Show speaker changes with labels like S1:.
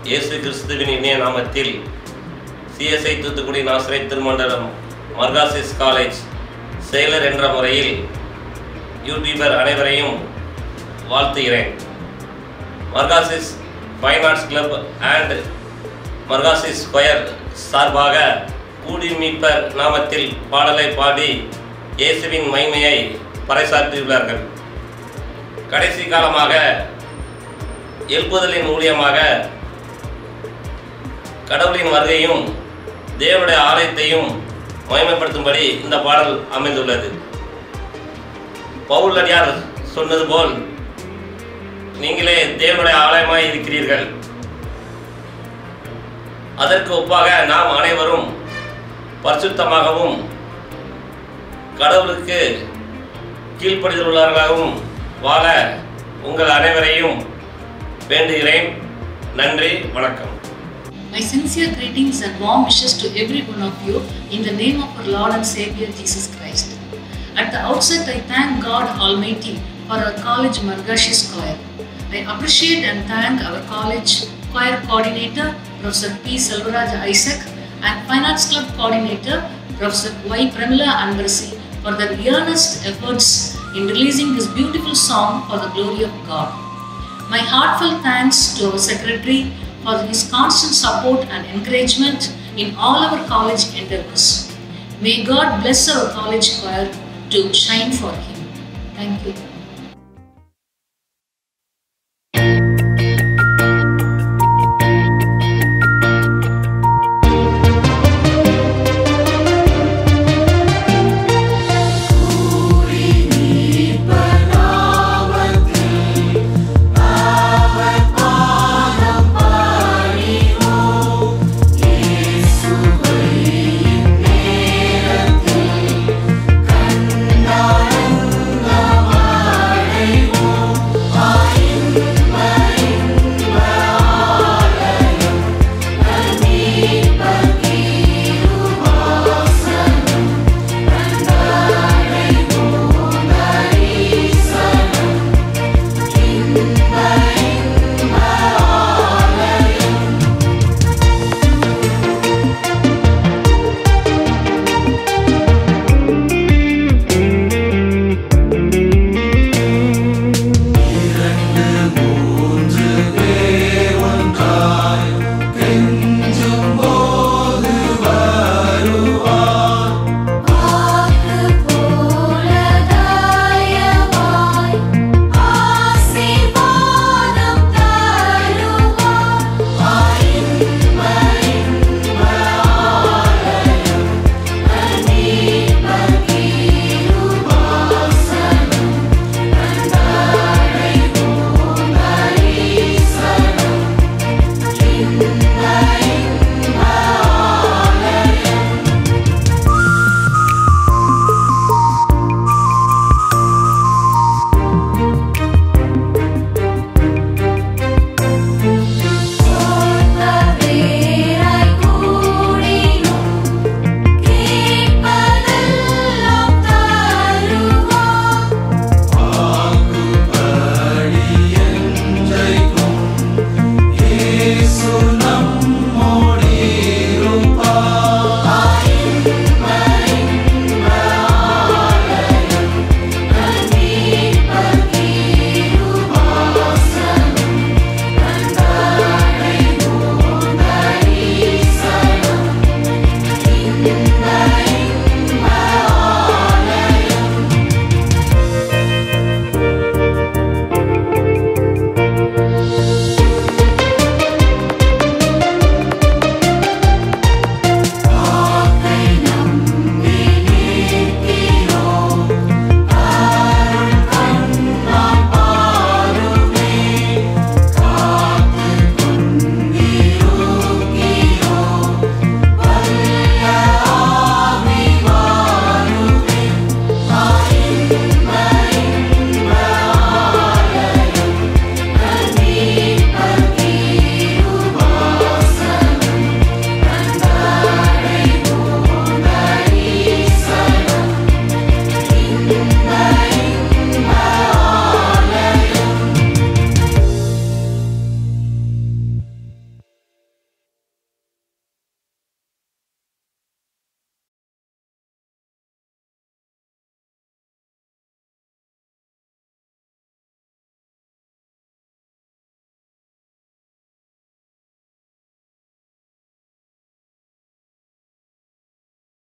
S1: இயேசு கிறிஸ்துவின் இனிய நாமத்தில் சிஎஸ்ஐ தூத்துக்குடி நாசரேத் திருமண்டலம் மர்காசிஸ் காலேஜ் செயலர் என்ற முறையில் யூடியூபர் அனைவரையும் வாழ்த்துகிறேன். Margoschis fine arts club and Margoschis square சார்பாக கூடி மீட்பர் நாமத்தில் பாடலை பாடி இயேசுவின் மகிமையை பறைசாற்றியுள்ளார்கள். கடைசி காலமாக எழுப்புதலின் மூலியமாக கடவுளின் வருகையும் தேவனுடைய ஆலயத்தையும் மகிமைப்படுத்தும்படி இந்த பாடல் அமைந்துள்ளது. பவுல் அடியார் சொன்னது போல் நீங்களே தேவனுடைய ஆலயமாய் இருக்கிறீர்கள். அதற்கு ஒப்பாக நாம் அனைவரும் பரிசுத்தமாகவும் கடவுளுக்கு கீழ்ப்படிதல் உள்ளவர்களாகவும் வாழ உங்கள் அனைவரையும் வேண்டுகிறேன். நன்றி, வணக்கம்.
S2: My sincere greetings and warm wishes to every one of you in the name of our Lord and Savior Jesus Christ. At the outset, I thank God Almighty for our college Margashi Choir. I appreciate and thank our college choir coordinator, Professor P. Selvaraj Isaac, and Finance Club coordinator, Professor Y. Pramila Anvarsi, for their earnest efforts in releasing this beautiful song for the glory of God. My heartfelt thanks to our secretary for his constant support and encouragement in all our college endeavors. May God bless our college choir to shine for him. Thank you.
S3: Bye.